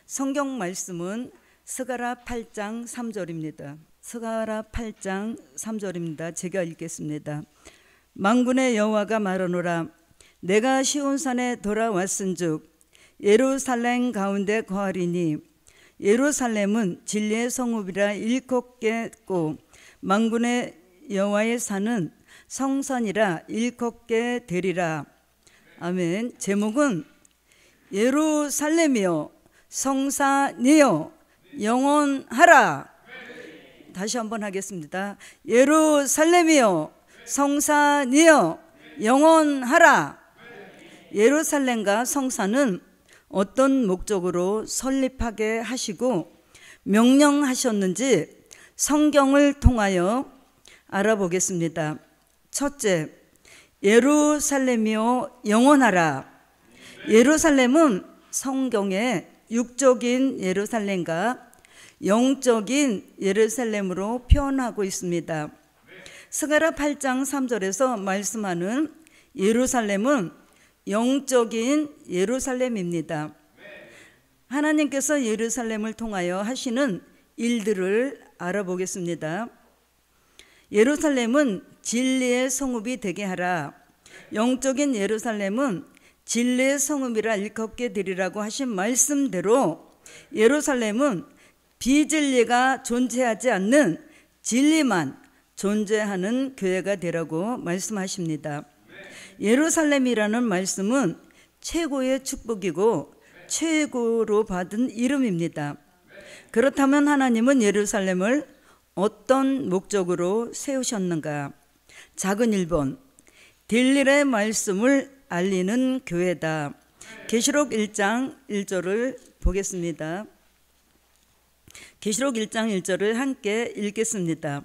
성경 말씀은 스가랴 8장 3절입니다. 스가랴 8장 3절입니다. 제가 읽겠습니다. 만군의 여호와가 말하노라. 내가 시온산에 돌아왔은즉 예루살렘 가운데 거하리니 예루살렘은 진리의 성읍이라 일컫겠고 만군의 여호와의 산은 성산이라 일컫게 되리라. 아멘. 제목은 예루살렘이여 성산이여 영원하라. 다시 한번 하겠습니다. 예루살렘이여 성산이여 영원하라. 예루살렘과 성산은 어떤 목적으로 설립하게 하시고 명령하셨는지 성경을 통하여 알아보겠습니다. 첫째, 예루살렘이여 영원하라. 예루살렘은 성경의 육적인 예루살렘과 영적인 예루살렘으로 표현하고 있습니다. 스가랴 8장 3절에서 말씀하는 예루살렘은 영적인 예루살렘입니다. 하나님께서 예루살렘을 통하여 하시는 일들을 알아보겠습니다. 예루살렘은 진리의 성읍이 되게 하라. 영적인 예루살렘은 진리의 성읍이라 일컫게 되리라고 하신 말씀대로 예루살렘은 비진리가 존재하지 않는 진리만 존재하는 교회가 되라고 말씀하십니다. 예루살렘이라는 말씀은 최고의 축복이고 최고로 받은 이름입니다. 그렇다면 하나님은 예루살렘을 어떤 목적으로 세우셨는가? 작은 1번, 딜릴의 말씀을 알리는 교회다. 계시록 1장 1절을 보겠습니다. 계시록 1장 1절을 함께 읽겠습니다.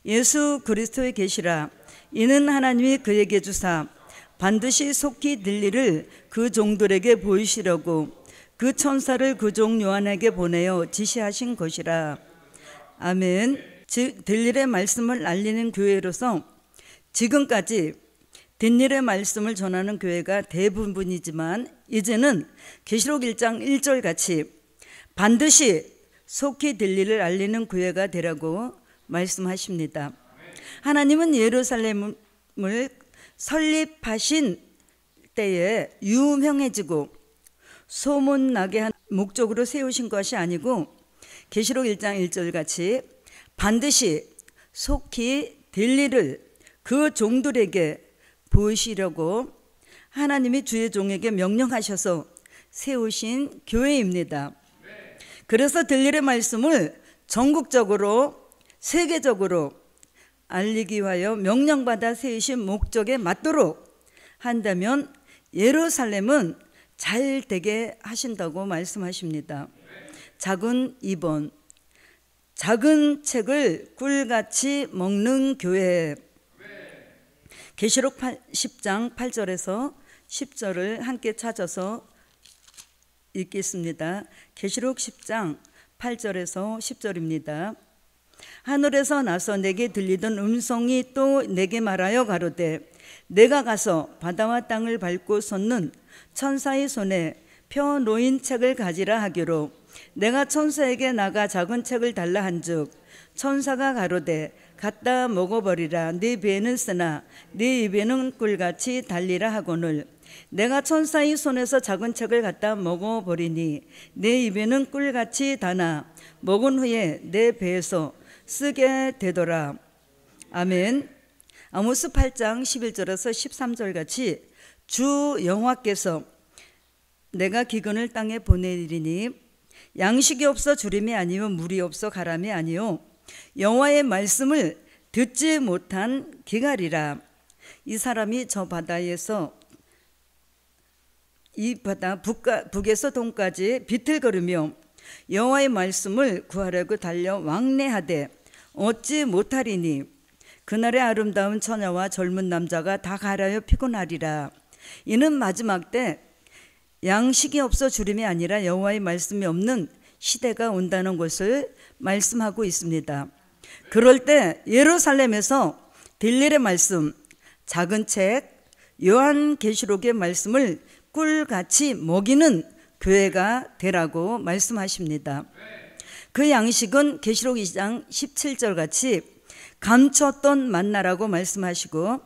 예수 그리스도의 계시라. 이는 하나님이 그에게 주사 반드시 속히 딜리를 그 종들에게 보이시려고 그 천사를 그 종 요한에게 보내어 지시하신 것이라. 아멘. 즉 딜릴의 말씀을 알리는 교회로서 지금까지 딜릴의 말씀을 전하는 교회가 대부분이지만 이제는 계시록 1장 1절 같이 반드시 속히 딜릴을 알리는 교회가 되라고 말씀하십니다. 하나님은 예루살렘을 설립하신 때에 유명해지고 소문나게 한 목적으로 세우신 것이 아니고 계시록 1장 1절 같이 반드시 속히 딜리를 그 종들에게 보이시려고 하나님이 주의 종에게 명령하셔서 세우신 교회입니다. 그래서 딜릴의 말씀을 전국적으로 세계적으로 알리기 위하여 명령받아 세우신 목적에 맞도록 한다면 예루살렘은 잘 되게 하신다고 말씀하십니다. 작은 2번, 작은 책을 꿀같이 먹는 교회. 계시록 10장 8절에서 10절을 함께 찾아서 읽겠습니다. 계시록 10장 8절에서 10절입니다. 하늘에서 나서 내게 들리던 음성이 또 내게 말하여 가로되 내가 가서 바다와 땅을 밟고 섰는 천사의 손에 펴 놓인 책을 가지라 하기로 내가 천사에게 나가 작은 책을 달라 한즉 천사가 가로되 갖다 먹어버리라. 네 배는 쓰나 네 입에는 꿀같이 달리라 하거늘 내가 천사의 손에서 작은 책을 갖다 먹어버리니 내 입에는 꿀같이 다나 먹은 후에 내 배에서 쓰게 되더라. 아멘. 아모스 8장 11절에서 13절 같이 주 여호와께서 내가 기근을 땅에 보내리니 양식이 없어 주림이 아니요 물이 없어 가람이 아니요 여호와의 말씀을 듣지 못한 기갈이라. 이 사람이 저 바다에서 이 바다 북에서 동까지 비틀거리며 여호와의 말씀을 구하려고 달려 왕래하되 얻지 못하리니 그날의 아름다운 처녀와 젊은 남자가 다 가라여 피곤하리라. 이는 마지막 때 양식이 없어 주림이 아니라 여호와의 말씀이 없는 시대가 온다는 것을 말씀하고 있습니다. 그럴 때 예루살렘에서 딜릴의 말씀, 작은 책 요한계시록의 말씀을 꿀같이 먹이는 교회가 되라고 말씀하십니다. 그 양식은 계시록 2장 17절 같이 감췄던 만나라고 말씀하시고,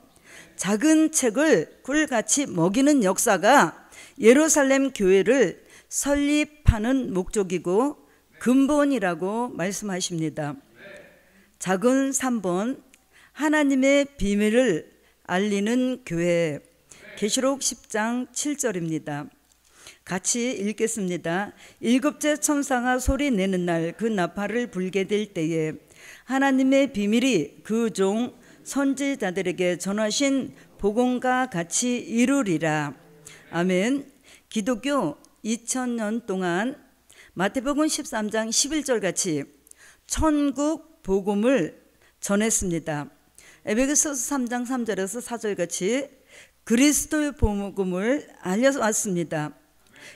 작은 책을 꿀같이 먹이는 역사가 예루살렘 교회를 설립하는 목적이고 근본이라고 말씀하십니다. 작은 3번, 하나님의 비밀을 알리는 교회, 계시록 10장 7절입니다. 같이 읽겠습니다. 일곱째 천사가 소리 내는 날 그 나팔을 불게 될 때에 하나님의 비밀이 그 종 선지자들에게 전하신 복음과 같이 이루리라. 아멘. 기독교 2000년 동안 마태복음 13장 11절 같이 천국 복음을 전했습니다. 에베소서 3장 3절에서 4절 같이 그리스도의 복음을 알려왔습니다.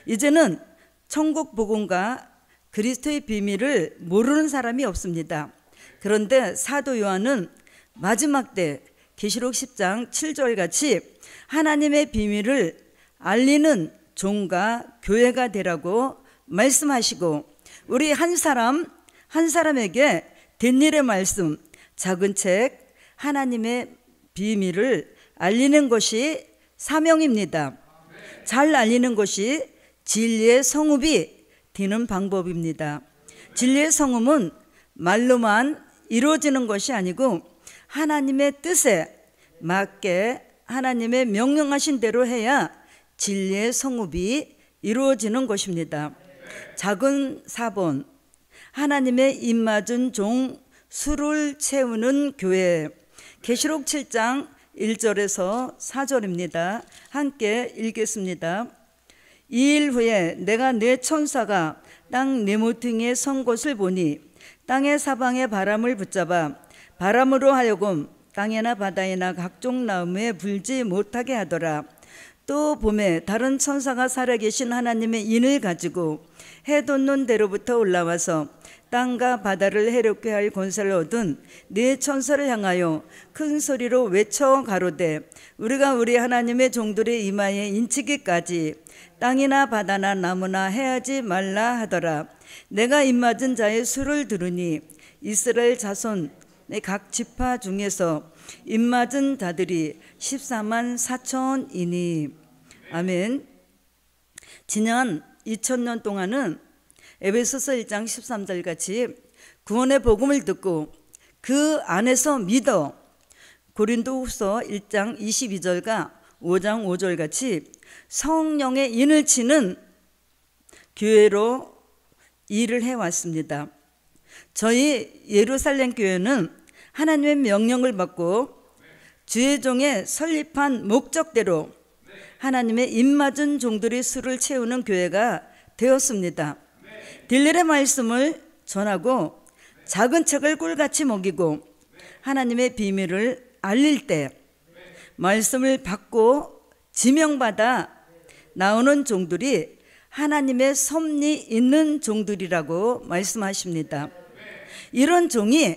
이제는 천국 복음과 그리스도의 비밀을 모르는 사람이 없습니다. 그런데 사도 요한은 마지막 때 계시록 10장 7절 같이 하나님의 비밀을 알리는 종과 교회가 되라고 말씀하시고, 우리 한 사람 한 사람에게 된 일의 말씀, 작은 책 하나님의 비밀을 알리는 것이 사명입니다. 잘 알리는 것이 진리의 성읍이 되는 방법입니다. 진리의 성읍은 말로만 이루어지는 것이 아니고 하나님의 뜻에 맞게 하나님의 명령하신 대로 해야 진리의 성읍이 이루어지는 것입니다. 작은 4번, 하나님의 입맞은 종 수를 채우는 교회, 계시록 7장 1절에서 4절입니다. 함께 읽겠습니다. 2일 후에 내가 내 천사가 땅 네모퉁이에 선 것을 보니 땅의 사방에 바람을 붙잡아 바람으로 하여금 땅에나 바다에나 각종 나무에 불지 못하게 하더라. 또 봄에 다른 천사가 살아계신 하나님의 인을 가지고 해 돋는 데로부터 올라와서 땅과 바다를 해롭게 할 권세를 얻은 네 천사를 향하여 큰 소리로 외쳐 가로되, 우리가 우리 하나님의 종들의 이마에 인치기까지 땅이나 바다나 나무나 해하지 말라 하더라. 내가 입맞은 자의 수를 들으니 이스라엘 자손의 각 지파 중에서 입맞은 자들이 14만 4천이니. 아멘. 지난 2000년 동안은 에베소서 1장 13절 같이 구원의 복음을 듣고 그 안에서 믿어 고린도후서 1장 22절과 5장 5절 같이 성령의 인을 치는 교회로 일을 해왔습니다. 저희 예루살렘 교회는 하나님의 명령을 받고 주의 종의 설립한 목적대로 하나님의 입맞은 종들의 수를 채우는 교회가 되었습니다. 딜렐의 말씀을 전하고 작은 책을 꿀같이 먹이고 하나님의 비밀을 알릴 때 말씀을 받고 지명받아 나오는 종들이 하나님의 섭리 있는 종들이라고 말씀하십니다. 이런 종이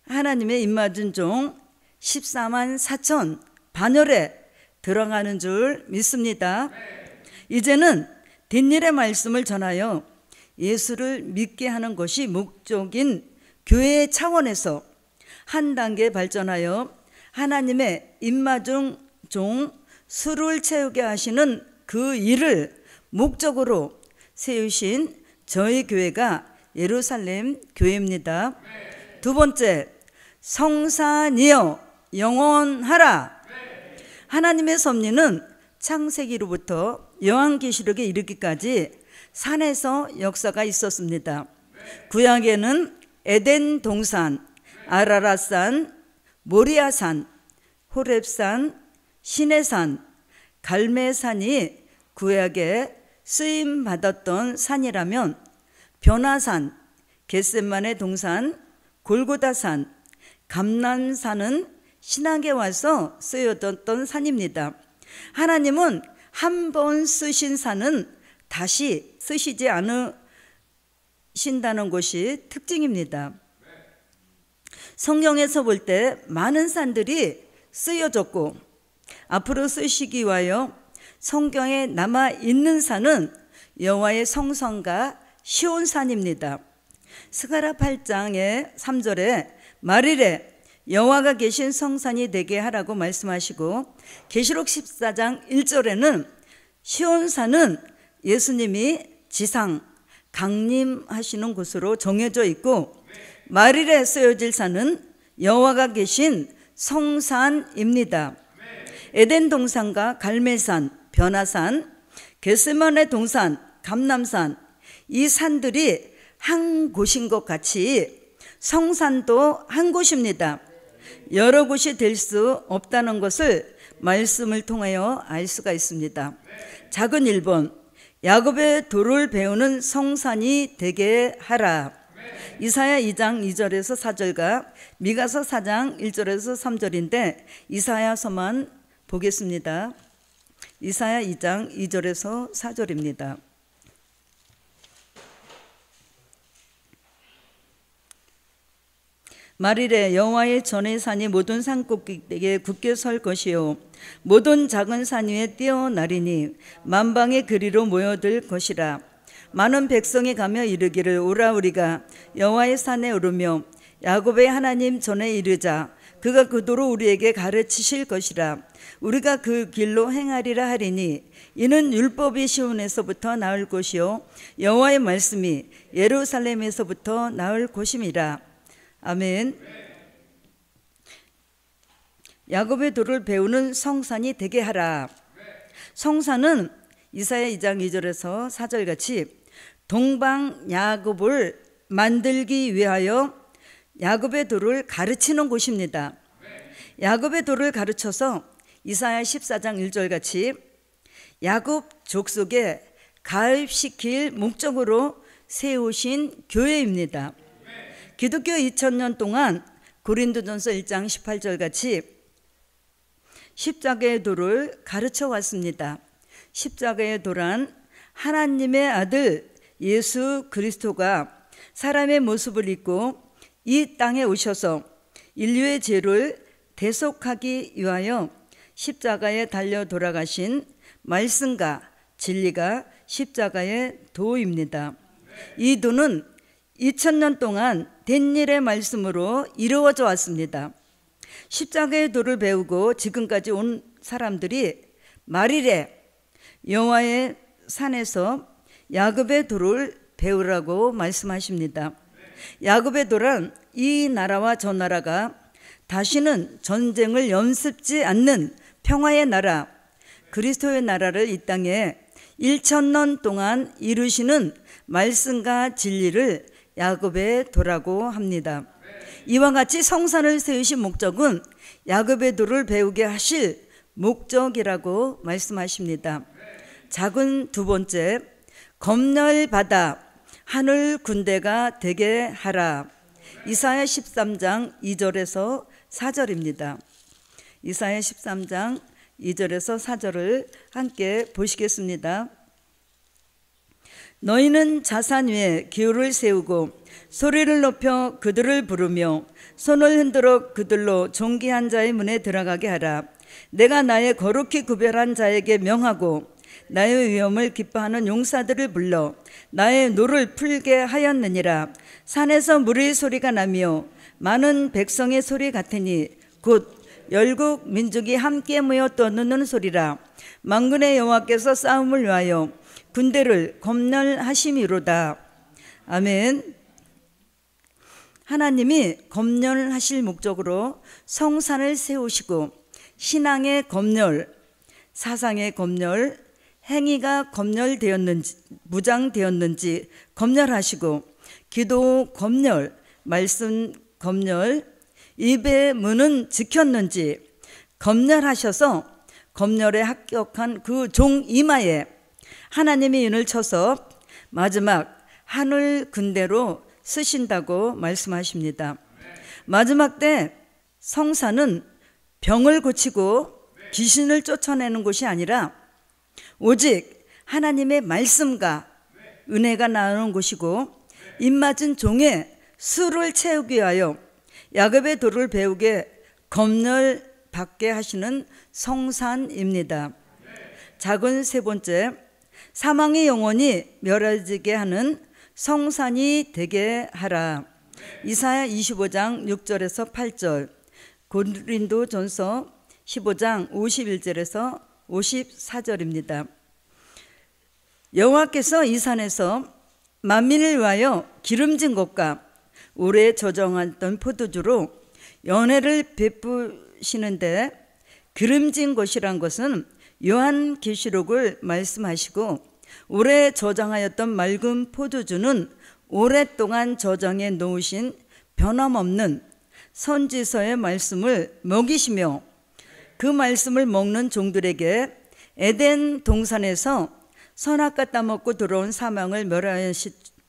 하나님의 입맞은 종 14만 4천 반열에 들어가는 줄 믿습니다. 이제는 뒷일의 말씀을 전하여 예수를 믿게 하는 것이 목적인 교회의 차원에서 한 단계 발전하여 하나님의 입맞은 종 수를 채우게 하시는 그 일을 목적으로 세우신 저희 교회가 예루살렘 교회입니다. 두 번째, 성산이여 영원하라. 하나님의 섭리는 창세기로부터 요한계시록에 이르기까지 산에서 역사가 있었습니다. 구약에는 에덴 동산, 아라랏산, 모리아산, 호렙산, 시내산, 갈매산이 구약에 쓰임 받았던 산이라면 변화산, 겟세만의 동산, 골고다산, 감난산은 신약에 와서 쓰여졌던 산입니다. 하나님은 한 번 쓰신 산은 다시 쓰시지 않으신다는 것이 특징입니다. 성경에서 볼 때 많은 산들이 쓰여졌고 앞으로 쓰시기 위하여 성경에 남아있는 산은 여호와의 성산과 시온산입니다. 스가랴 8장의 3절에 말일에 여호와가 계신 성산이 되게 하라고 말씀하시고, 계시록 14장 1절에는 시온산은 예수님이 지상 강림하시는 곳으로 정해져 있고, 말일에 쓰여질 산은 여호와가 계신 성산입니다. 에덴 동산과 갈멜산, 변화산, 겟세마네 동산, 감람산, 이 산들이 한 곳인 것 같이 성산도 한 곳입니다. 여러 곳이 될 수 없다는 것을 말씀을 통하여 알 수가 있습니다. 작은 1번, 야곱의 도를 배우는 성산이 되게 하라. 이사야 2장 2절에서 4절과 미가서 4장 1절에서 3절인데 이사야서만 보겠습니다. 이사야 2장 2절에서 4절입니다. 말일에 여호와의 전의 산이 모든 산꼭대기에 굳게 설 것이요 모든 작은 산 위에 뛰어나리니 만방의 그리로 모여들 것이라. 많은 백성이 가며 이르기를 오라, 우리가 여호와의 산에 오르며 야곱의 하나님 전에 이르자. 그가 그 도로 우리에게 가르치실 것이라. 우리가 그 길로 행하리라 하리니 이는 율법이 시온에서부터 나올 것이요 여호와의 말씀이 예루살렘에서부터 나올 것임이라. 아멘. 야곱의 도를 배우는 성산이 되게 하라. 성산은 이사야 2장 2절에서 4절 같이 동방 야곱을 만들기 위하여 야곱의 도를 가르치는 곳입니다. 야곱의 도를 가르쳐서 이사야 14장 1절 같이 야곱 족속에 가입시킬 목적으로 세우신 교회입니다. 기독교 2000년 동안 고린도전서 1장 18절 같이 십자가의 도를 가르쳐 왔습니다. 십자가의 도란 하나님의 아들 예수 그리스도가 사람의 모습을 입고 이 땅에 오셔서 인류의 죄를 대속하기 위하여 십자가에 달려 돌아가신 말씀과 진리가 십자가의 도입니다. 이 도는 2000년 동안 된 일의 말씀으로 이루어져 왔습니다. 십자가의 도를 배우고 지금까지 온 사람들이 말일에 여호와의 산에서 야곱의 도를 배우라고 말씀하십니다. 야곱의 도란 이 나라와 저 나라가 다시는 전쟁을 염습지 않는 평화의 나라, 그리스도의 나라를 이 땅에 1000년 동안 이루시는 말씀과 진리를 야곱의 도라고 합니다. 이와 같이 성산을 세우신 목적은 야곱의 도를 배우게 하실 목적이라고 말씀하십니다. 작은 두 번째, 검열받아 하늘 군대가 되게 하라. 이사야 13장 2절에서 4절입니다. 이사야 13장 2절에서 4절을 함께 보시겠습니다. 너희는 자산 위에 기울을 세우고 소리를 높여 그들을 부르며 손을 흔들어 그들로 존귀한 자의 문에 들어가게 하라. 내가 나의 거룩히 구별한 자에게 명하고 나의 위엄을 기뻐하는 용사들을 불러 나의 노를 풀게 하였느니라. 산에서 물의 소리가 나며 많은 백성의 소리 같으니 곧 열국 민족이 함께 모여 떠드는 소리라. 만군의 여호와께서 싸움을 위하여 군대를 검열하심이로다. 아멘. 하나님이 검열하실 목적으로 성산을 세우시고 신앙의 검열, 사상의 검열, 행위가 검열되었는지, 무장되었는지 검열하시고 기도 검열, 말씀 검열, 입의 문은 지켰는지 검열하셔서 검열에 합격한 그 종 이마에 하나님이 인을 쳐서 마지막 하늘 군대로 쓰신다고 말씀하십니다. 마지막 때 성산은 병을 고치고 귀신을 쫓아내는 곳이 아니라 오직 하나님의 말씀과 은혜가 나오는 곳이고 입맞은 종의 수를 채우기 위하여 야곱의 도를 배우게 검열받게 하시는 성산입니다. 작은 세 번째, 사망의 영혼이 멸하지게 하는 성산이 되게 하라. 이사야 25장 6절에서 8절, 고린도전서 15장 51절에서 54절입니다. 여호와께서 이 산에서 만민을 위하여 기름진 것과 오래 저장했던 포도주로 연회를 베푸시는데, 기름진 것이란 것은 요한계시록을 말씀하시고, 오래 저장하였던 맑은 포도주는 오랫동안 저장해 놓으신 변함없는 선지서의 말씀을 먹이시며, 그 말씀을 먹는 종들에게 에덴 동산에서 선악과 따먹고 들어온 사망을 멸하여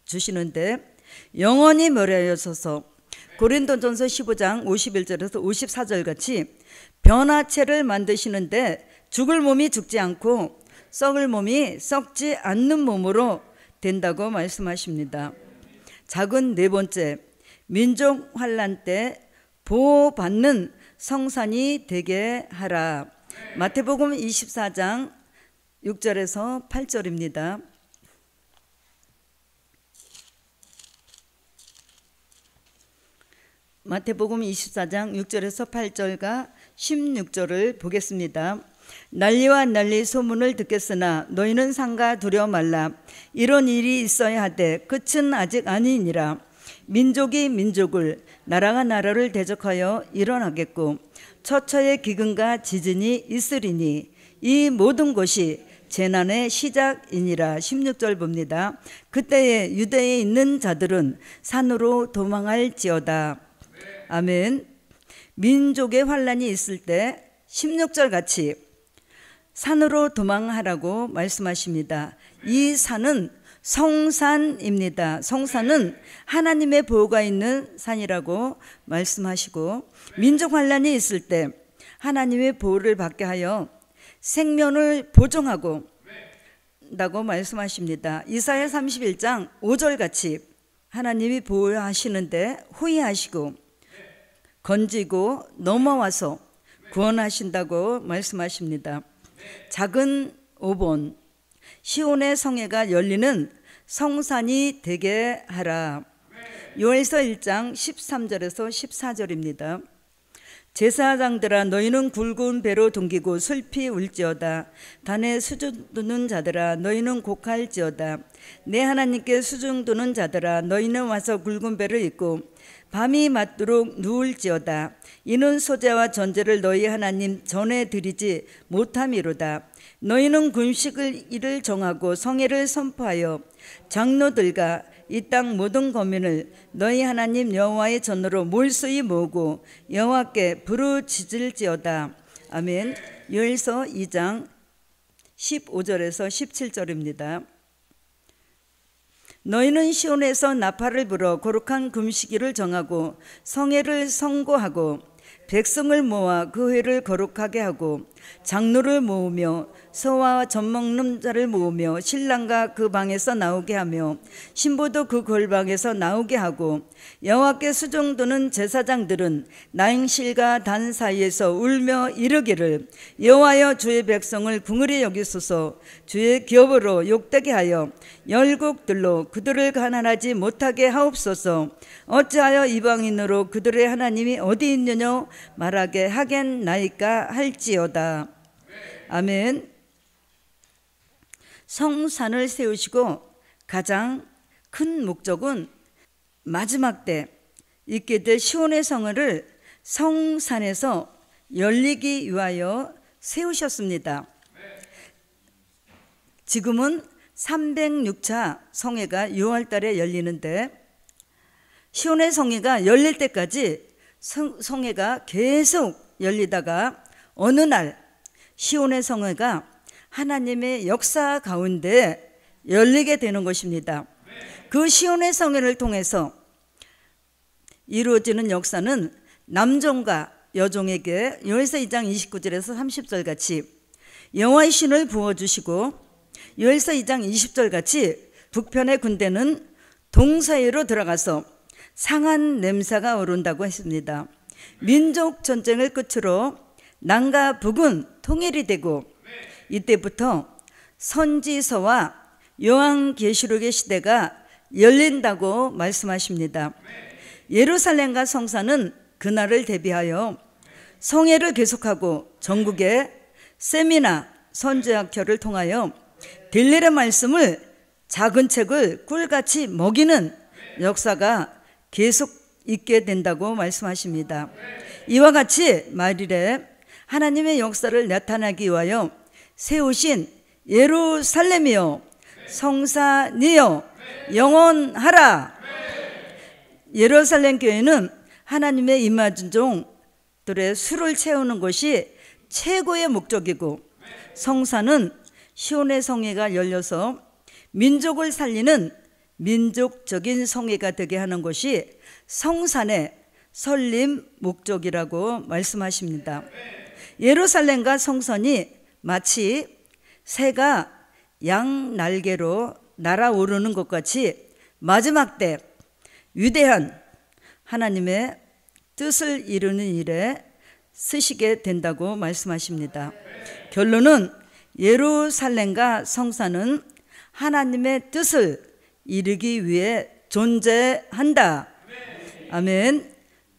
주시는데 영원히 멸하여서서 고린도전서 15장 51절에서 54절 같이 변화체를 만드시는데 죽을 몸이 죽지 않고 썩을 몸이 썩지 않는 몸으로 된다고 말씀하십니다. 작은 네 번째, 민족 환난 때 보호받는 성산이 되게 하라. 마태복음 24장 6절에서 8절입니다. 마태복음 24장 6절에서 8절과 16절을 보겠습니다. 난리와 난리 소문을 듣겠으나 너희는 상가 두려워 말라. 이런 일이 있어야 하되 끝은 아직 아니니라. 민족이 민족을, 나라가 나라를 대적하여 일어나겠고 처처의 기근과 지진이 있으리니 이 모든 것이 재난의 시작이니라. 16절 봅니다. 그때에 유대에 있는 자들은 산으로 도망할지어다. 아멘. 민족의 환난이 있을 때 16절 같이 산으로 도망하라고 말씀하십니다. 이 산은 성산입니다. 성산은 하나님의 보호가 있는 산이라고 말씀하시고, 민족 환난이 있을 때 하나님의 보호를 받게 하여 생명을 보존하고 다고 말씀하십니다. 이사야 31장 5절 같이 하나님이 보호하시는데 후회하시고 건지고 넘어와서 구원하신다고 말씀하십니다. 작은 5번, 시온의 성회가 열리는 성산이 되게 하라. 요엘서 1장 13절에서 14절입니다. 제사장들아 너희는 굵은 배로 동기고 슬피 울지어다. 단에 수중 두는 자들아 너희는 곡할지어다. 내 하나님께 수중 두는 자들아 너희는 와서 굵은 배를 입고 밤이 맞도록 누울지어다. 이는 소재와 전제를 너희 하나님 전에 드리지 못함이로다. 너희는 금식을 정하고 성회를 선포하여 장로들과 이 땅 모든 거민을 너희 하나님 여호와의 전으로 몰수히 모으고 여호와께 부르짖을지어다. 아멘. 요엘서 2장 15절에서 17절입니다. 너희는 시온에서 나팔을 불어 거룩한 금식일을 정하고 성회를 선고하고 백성을 모아 그 회를 거룩하게 하고 장로를 모으며 서와 젖먹는 자를 모으며 신랑과 그 방에서 나오게 하며 신부도 그 골방에서 나오게 하고 여호와께 수종두는 제사장들은 나행실과 단 사이에서 울며 이르기를 여호와여 주의 백성을 긍휼히 여기소서. 주의 기업으로 욕되게 하여 열국들로 그들을 가난하지 못하게 하옵소서. 어찌하여 이방인으로 그들의 하나님이 어디 있느냐 말하게 하겠나이까 할지어다. 아멘. 성산을 세우시고 가장 큰 목적은 마지막 때 있게 될 시온의 성을 성산에서 열리기 위하여 세우셨습니다. 지금은 306차 성회가 6월 달에 열리는데 시온의 성회가 열릴 때까지 성회가 계속 열리다가 어느 날 시온의 성회가 하나님의 역사 가운데 열리게 되는 것입니다. 그 시온의 성회를 통해서 이루어지는 역사는 남종과 여종에게 요엘서 2장 29절에서 30절 같이 여호와의 신을 부어주시고 요엘서 2장 20절 같이 북편의 군대는 동사이로 들어가서 상한 냄새가 오른다고 했습니다. 민족 전쟁을 끝으로 남과 북은 통일이 되고 이때부터 선지서와 요한계시록의 시대가 열린다고 말씀하십니다. 예루살렘과 성사는 그날을 대비하여 성회를 계속하고 전국에 세미나 선지학회를 통하여 딜렐의 말씀을 작은 책을 꿀같이 먹이는 역사가 계속 있게 된다고 말씀하십니다. 이와 같이 말일에 하나님의 역사를 나타나기 위하여 세우신 예루살렘이여 성산이여 영원하라. 예루살렘 교회는 하나님의 임하신 종들의 수를 채우는 것이 최고의 목적이고, 성산은 시온의 성회가 열려서 민족을 살리는 민족적인 성회가 되게 하는 것이 성산의 설립 목적이라고 말씀하십니다. 예루살렘과 성산이 마치 새가 양 날개로 날아오르는 것 같이 마지막 때 위대한 하나님의 뜻을 이루는 일에 쓰시게 된다고 말씀하십니다. 결론은 예루살렘과 성산은 하나님의 뜻을 이루기 위해 존재한다. 아멘.